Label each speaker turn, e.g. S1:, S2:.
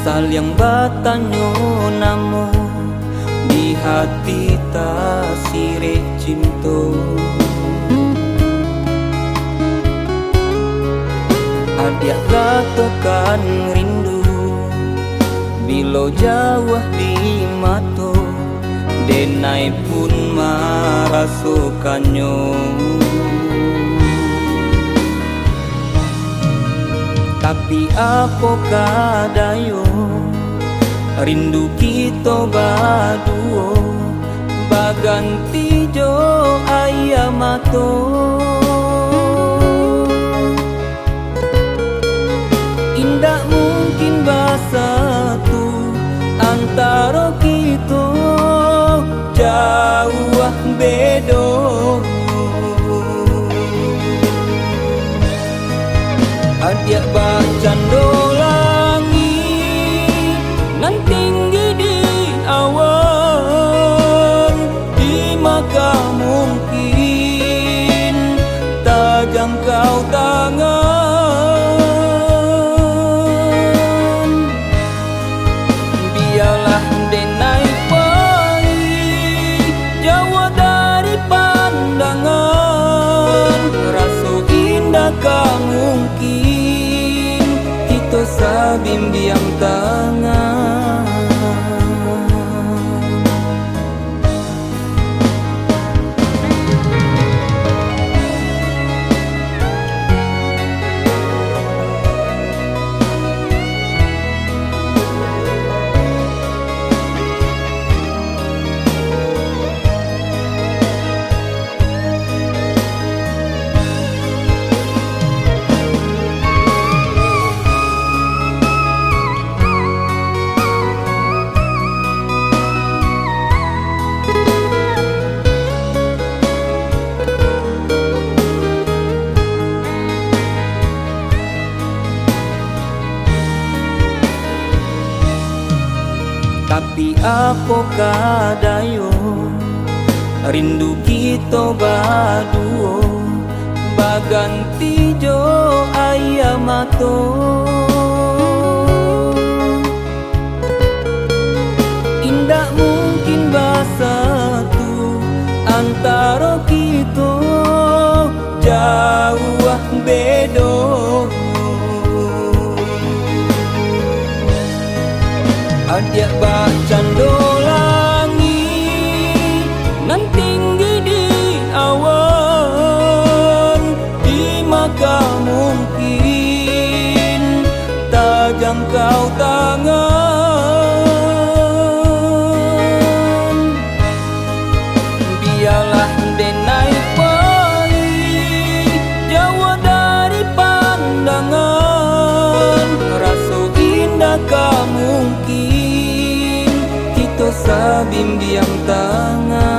S1: Saling batanyo namo di hati ta sire cinto. Adia gatokan rindu bilo jauh di mato, denai pun marasukanyo. Tapi apokah dayo rindu kita baduo, baganti jo ayamato. Indah mungkin bersatu antara kita, jauh bedo. Adia bacando langit nan tinggi di awan, di maka mungkin tak jangkau tangan. Biarlah denai pergi jauh dari pandangan, rasa indah kah mungkin kita sabimbiang tangan. Tapi apokah dayo rindu kita baduo, baganti jo ayamato. Indah mungkin bersatu antara kita, jauh bedo. Adia bacando langit nan tinggi di awan, di maka mungkin tak jangkau tangan. Biarlah denai pergi jauh dari pandangan, rasa indah kah mungkin sabimbiang tangan.